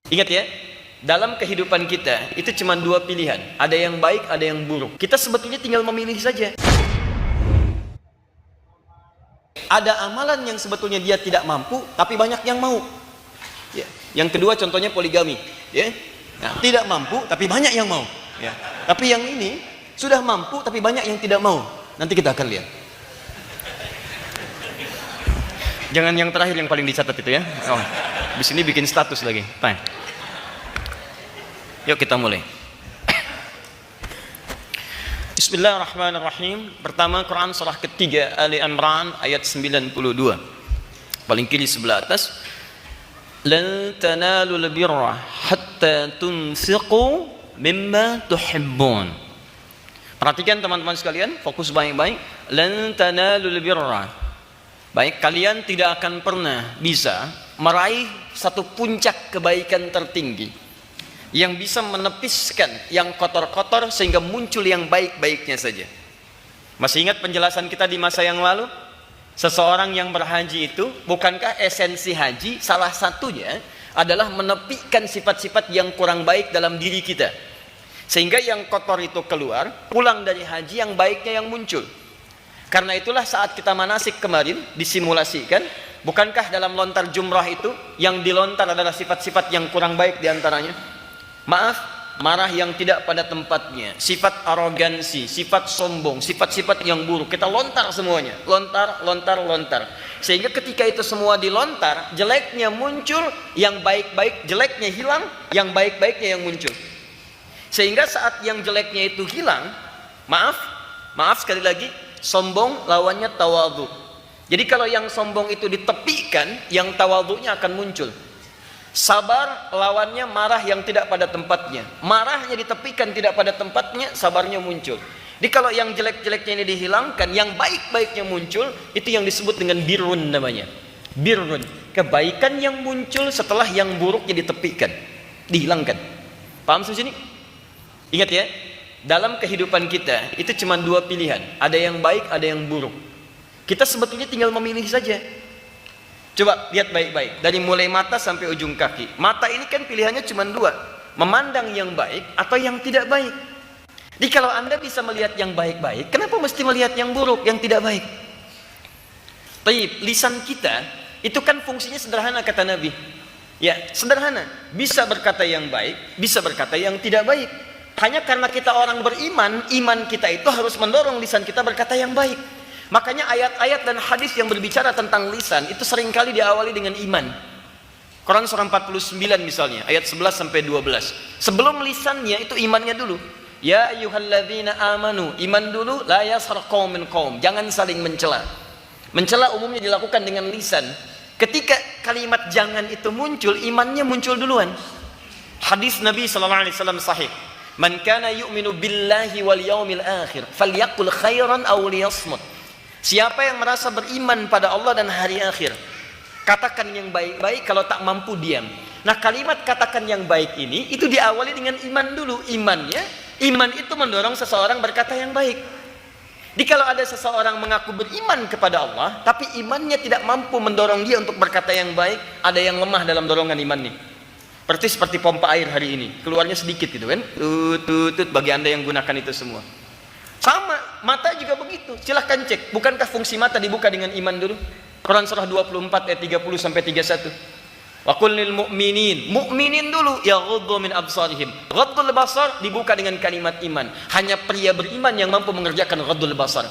Ingat ya, dalam kehidupan kita itu cuma dua pilihan. Ada yang baik, ada yang buruk. Kita sebetulnya tinggal memilih saja. Ada amalan yang sebetulnya dia tidak mampu, tapi banyak yang mau. Ya. Yang kedua contohnya poligami. Ya. Nah, tidak mampu, tapi banyak yang mau. Ya. Tapi yang ini sudah mampu, tapi banyak yang tidak mau. Nanti kita akan lihat. Jangan yang terakhir yang paling dicatat itu ya. Oh, di sini bikin status lagi. Baik. Yuk kita mulai. Bismillahirrahmanirrahim. Pertama Quran surah ketiga Ali Imran ayat 92. Paling kiri sebelah atas. Lan tanalul birra hatta tunfiqu mimma tuhibbun. Perhatikan teman-teman sekalian, fokus baik-baik. Lan tanalul birra. Baik, kalian tidak akan pernah bisa meraih satu puncak kebaikan tertinggi yang bisa menepiskan yang kotor-kotor sehingga muncul yang baik-baiknya saja. Masih ingat penjelasan kita di masa yang lalu? Seseorang yang berhaji itu, bukankah esensi haji salah satunya adalah menepikan sifat-sifat yang kurang baik dalam diri kita, sehingga yang kotor itu keluar, pulang dari haji yang baiknya yang muncul. Karena itulah saat kita manasik kemarin disimulasikan, bukankah dalam lontar jumrah itu yang dilontar adalah sifat-sifat yang kurang baik diantaranya? Maaf, marah yang tidak pada tempatnya, sifat arogansi, sifat sombong, sifat-sifat yang buruk, kita lontar semuanya, lontar. Sehingga ketika itu semua dilontar, jeleknya muncul, yang baik-baik, jeleknya hilang, yang baik-baiknya yang muncul. Sehingga saat yang jeleknya itu hilang, maaf sekali lagi, sombong lawannya tawadhu. Jadi kalau yang sombong itu ditepikan, yang tawadhunya akan muncul. Sabar lawannya marah yang tidak pada tempatnya. Marahnya ditepikan tidak pada tempatnya, sabarnya muncul. Jadi kalau yang jelek-jeleknya ini dihilangkan, yang baik-baiknya muncul, itu yang disebut dengan birrun namanya. Birrun, kebaikan yang muncul setelah yang buruknya ditepikan, dihilangkan. Paham sampai sini? Ingat ya, dalam kehidupan kita itu cuma dua pilihan. Ada yang baik, ada yang buruk. Kita sebetulnya tinggal memilih saja. Coba lihat baik-baik, dari mulai mata sampai ujung kaki. Mata ini kan pilihannya cuma dua, memandang yang baik atau yang tidak baik. Jadi kalau Anda bisa melihat yang baik-baik, kenapa mesti melihat yang buruk, yang tidak baik? Baik, lisan kita itu kan fungsinya sederhana kata Nabi. Ya, sederhana, bisa berkata yang baik, bisa berkata yang tidak baik. Hanya karena kita orang beriman, iman kita itu harus mendorong lisan kita berkata yang baik. Makanya ayat-ayat dan hadis yang berbicara tentang lisan itu seringkali diawali dengan iman. Quran surah 49 misalnya, ayat 11 sampai 12. Sebelum lisannya itu imannya dulu. Ya ayyuhalladzina amanu, iman dulu, la yaskhar qaumun min qaum. Jangan saling mencela. Mencela umumnya dilakukan dengan lisan. Ketika kalimat jangan itu muncul, imannya muncul duluan. Hadis Nabi sallallahu alaihi wasallam sahih. Man kana yu'minu billahi wal yaumil akhir falyaqul khairan aw liyasmut. Siapa yang merasa beriman pada Allah dan hari akhir, katakan yang baik-baik, kalau tak mampu diam. Nah, kalimat katakan yang baik ini itu diawali dengan iman dulu. Iman itu mendorong seseorang berkata yang baik. Jadi kalau ada seseorang mengaku beriman kepada Allah, tapi imannya tidak mampu mendorong dia untuk berkata yang baik, ada yang lemah dalam dorongan iman nih. Seperti pompa air hari ini, keluarnya sedikit gitu kan, tut bagi Anda yang gunakan itu semua. Sama, mata juga begitu. Silahkan cek, bukankah fungsi mata dibuka dengan iman dulu? Quran surah 24 ayat 30 sampai 31. Wa qul lil mu'minin dulu yaghuddu min absarihim. Ghaddul basar dibuka dengan kalimat iman. Hanya pria beriman yang mampu mengerjakan ghaddul basar.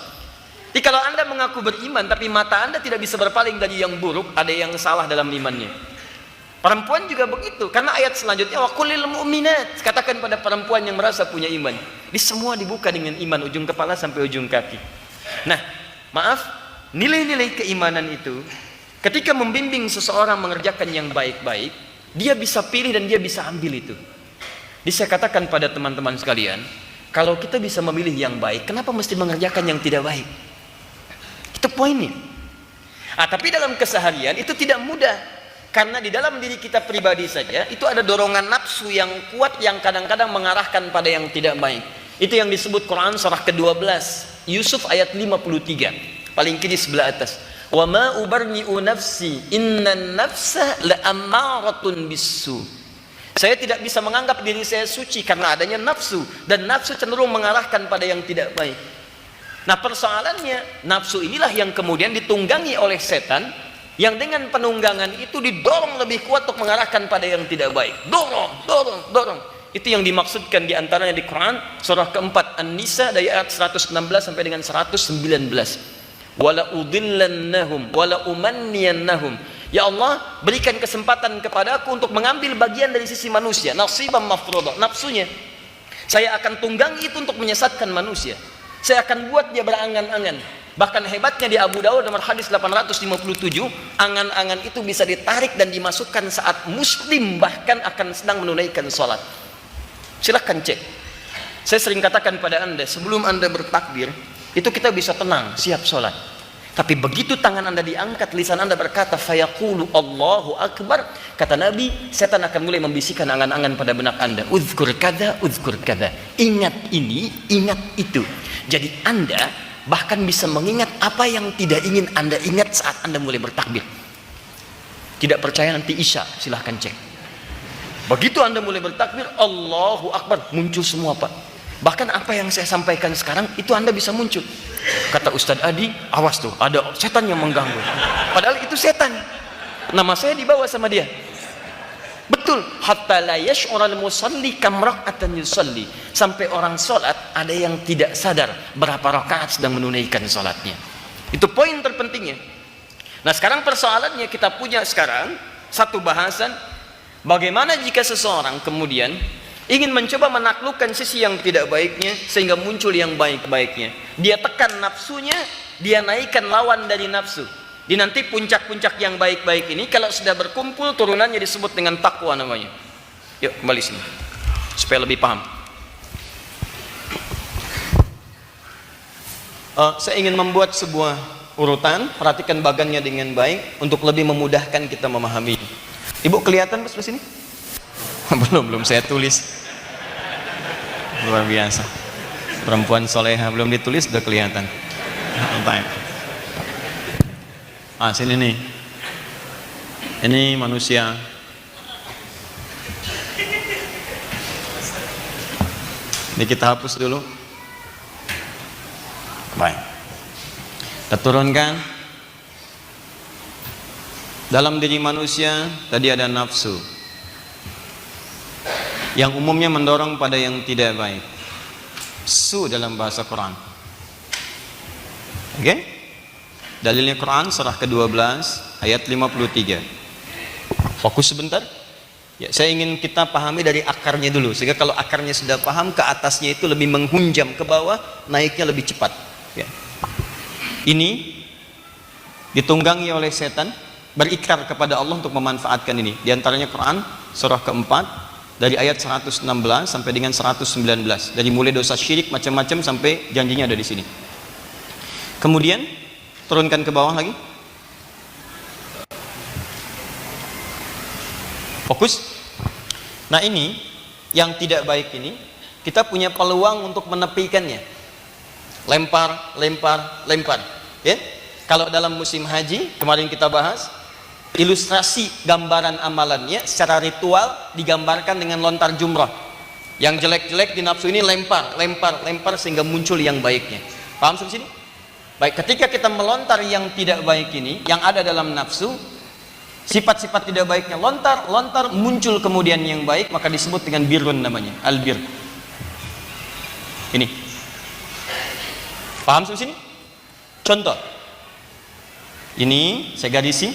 Jadi kalau Anda mengaku beriman tapi mata Anda tidak bisa berpaling dari yang buruk, ada yang salah dalam imannya. Perempuan juga begitu, karena ayat selanjutnya wa qul lil mu'minat, katakan pada perempuan yang merasa punya iman. Di semua dibuka dengan iman, ujung kepala sampai ujung kaki. Nah, maaf, nilai-nilai keimanan itu ketika membimbing seseorang mengerjakan yang baik-baik, dia bisa pilih dan dia bisa ambil itu. Jadi saya katakan pada teman-teman sekalian, kalau kita bisa memilih yang baik, kenapa mesti mengerjakan yang tidak baik? Itu poinnya. Tapi dalam keseharian itu tidak mudah. Karena di dalam diri kita pribadi saja itu ada dorongan nafsu yang kuat yang kadang-kadang mengarahkan pada yang tidak baik. Itu yang disebut Quran surah ke-12 Yusuf ayat 53, paling kiri sebelah atas. Wa ma ubarni'u nafsi innan nafsa la'ammaratun bisu. Saya tidak bisa menganggap diri saya suci karena adanya nafsu, dan nafsu cenderung mengarahkan pada yang tidak baik. Nah, persoalannya nafsu inilah yang kemudian ditunggangi oleh setan, yang dengan penunggangan itu didorong lebih kuat untuk mengarahkan pada yang tidak baik. Dorong. Itu yang dimaksudkan diantaranya di Quran surah keempat An-Nisa dari ayat 116 sampai dengan 119. Wala udillannahum wala umanniyannahum. Ya Allah, berikan kesempatan kepadaku untuk mengambil bagian dari sisi manusia, nasiban mafruḍa, nafsunya. Saya akan tunggangi itu untuk menyesatkan manusia. Saya akan buat dia berangan-angan. Bahkan hebatnya di Abu Dawud nomor hadis 857, angan-angan itu bisa ditarik dan dimasukkan saat muslim bahkan akan sedang menunaikan sholat. Silahkan cek. Saya sering katakan pada Anda, sebelum Anda bertakbir, itu kita bisa tenang, siap sholat. Tapi begitu tangan Anda diangkat, lisan Anda berkata fayaqulu Allahu Akbar, kata Nabi, setan akan mulai membisikkan angan-angan pada benak Anda, uzkur kada, ingat ini, ingat itu. Jadi Anda bahkan bisa mengingat apa yang tidak ingin Anda ingat saat Anda mulai bertakbir. Tidak percaya nanti Isya, silahkan cek. Begitu Anda mulai bertakbir, Allahu Akbar, muncul semua Pak. Bahkan apa yang saya sampaikan sekarang itu Anda bisa muncul. Kata Ustadz Adi, awas tuh, ada setan yang mengganggu. Padahal itu setan. Nama saya dibawa sama dia. Betul, hatta la yash'ural musalli kam rak'atan yusalli. Sampai orang salat ada yang tidak sadar berapa rakaat sedang menunaikan salatnya. Itu poin terpentingnya. Nah, sekarang persoalannya kita punya sekarang satu bahasan, bagaimana jika seseorang kemudian ingin mencoba menaklukkan sisi yang tidak baiknya sehingga muncul yang baik-baiknya. Dia tekan nafsunya, dia naikkan lawan dari nafsu. Di nanti puncak-puncak yang baik-baik ini kalau sudah berkumpul turunannya disebut dengan takwa namanya. Yuk kembali sini supaya lebih paham. Saya ingin membuat sebuah urutan, perhatikan bagannya dengan baik untuk lebih memudahkan kita memahami. Ibu kelihatan sebelah sini? belum saya tulis. Luar biasa, perempuan soleha belum ditulis sudah kelihatan. Sini nih, ini manusia. Ini kita hapus dulu. Baik, kita turunkan. Dalam diri manusia tadi ada nafsu yang umumnya mendorong pada yang tidak baik. Su dalam bahasa Quran. Oke? Dalilnya Quran surah ke-12 ayat 53. Fokus sebentar. Ya, saya ingin kita pahami dari akarnya dulu, sehingga kalau akarnya sudah paham, ke atasnya itu lebih menghunjam, ke bawah naiknya lebih cepat. Ya. Ini ditunggangi oleh setan, berikrar kepada Allah untuk memanfaatkan ini. Di antaranya Quran surah keempat dari ayat 116 sampai dengan 119. Dari mulai dosa syirik macam-macam sampai janjinya ada di sini. Kemudian turunkan ke bawah lagi. Fokus. Nah, ini yang tidak baik ini kita punya peluang untuk menepikannya. Lempar. Ya? Kalau dalam musim haji kemarin kita bahas, ilustrasi gambaran amalannya secara ritual digambarkan dengan lontar jumrah. Yang jelek-jelek di nafsu ini lempar sehingga muncul yang baiknya. Paham sampai sini? Baik, ketika kita melontar yang tidak baik ini, yang ada dalam nafsu, sifat-sifat tidak baiknya lontar, muncul kemudian yang baik, maka disebut dengan birrun namanya, albir. Ini. Paham sampai sini? Contoh. Ini saya garisi.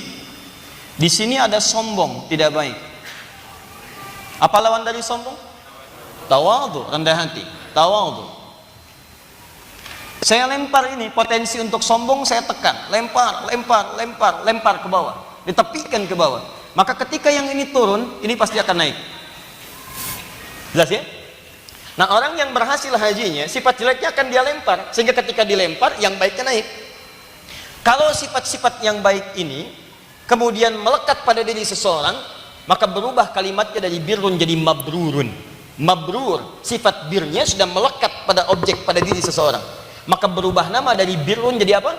Di sini ada sombong, tidak baik. Apa lawan dari sombong? Tawadhu, rendah hati. Tawadhu. Saya lempar ini, potensi untuk sombong saya tekan, lempar ke bawah, ditepikan ke bawah. Maka ketika yang ini turun, ini pasti akan naik. Jelas ya? Nah, orang yang berhasil hajinya, sifat jeleknya akan dia lempar, sehingga ketika dilempar, yang baiknya naik. Kalau sifat-sifat yang baik ini kemudian melekat pada diri seseorang, maka berubah kalimatnya dari birrun jadi mabrurun. Mabrur, sifat birnya sudah melekat pada objek, pada diri seseorang. Maka berubah nama dari birrun jadi apa?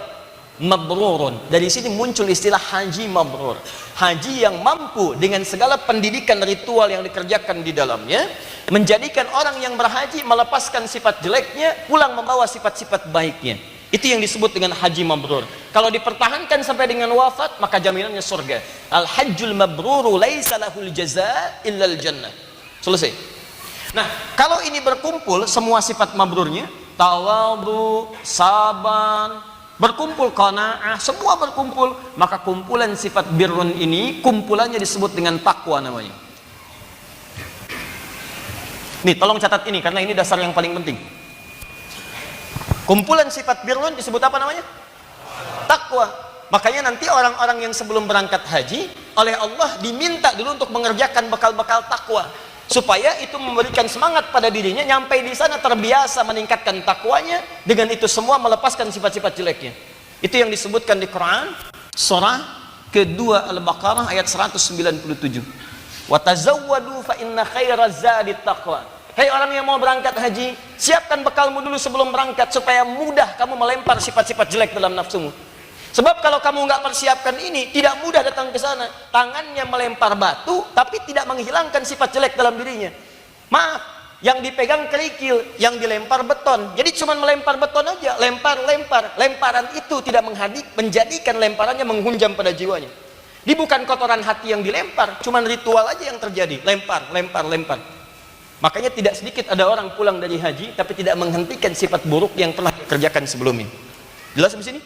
mabrurun. Dari sini muncul istilah haji mabrur. Haji yang mampu dengan segala pendidikan ritual yang dikerjakan di dalamnya, menjadikan orang yang berhaji melepaskan sifat jeleknya, pulang membawa sifat-sifat baiknya. Itu yang disebut dengan haji mabrur. Kalau dipertahankan sampai dengan wafat, maka jaminannya surga. Al-hajjul mabruru laisa lahul jazaa illal jannah. Selesai. Nah, kalau ini berkumpul semua sifat mabrurnya, tawadhu, sabar, berkumpul qanaah, semua berkumpul, maka kumpulan sifat birrun ini kumpulannya disebut dengan takwa namanya. Nih, tolong catat ini karena ini dasar yang paling penting. Kumpulan sifat birrun disebut apa namanya? Takwa. Makanya nanti orang-orang yang sebelum berangkat haji oleh Allah diminta dulu untuk mengerjakan bekal-bekal takwa, supaya itu memberikan semangat pada dirinya, nyampe di sana terbiasa meningkatkan takwanya, dengan itu semua melepaskan sifat-sifat jeleknya. Itu yang disebutkan di Quran surah kedua Al-Baqarah ayat 197. Wa tazawwadu fa inna khairaz zadi taqwa. Hei orang yang mau berangkat haji, siapkan bekalmu dulu sebelum berangkat supaya mudah kamu melempar sifat-sifat jelek dalam nafsumu. Sebab kalau kamu nggak persiapkan ini, tidak mudah datang ke sana. Tangannya melempar batu, tapi tidak menghilangkan sifat jelek dalam dirinya. Maaf, yang dipegang kerikil, yang dilempar beton. Jadi cuma melempar beton aja, lempar. Lemparan itu tidak menjadikan lemparannya menghunjam pada jiwanya. Ini bukan kotoran hati yang dilempar, cuma ritual aja yang terjadi. Lempar. Makanya tidak sedikit ada orang pulang dari haji, tapi tidak menghentikan sifat buruk yang telah dikerjakan sebelumnya. Jelas di sini?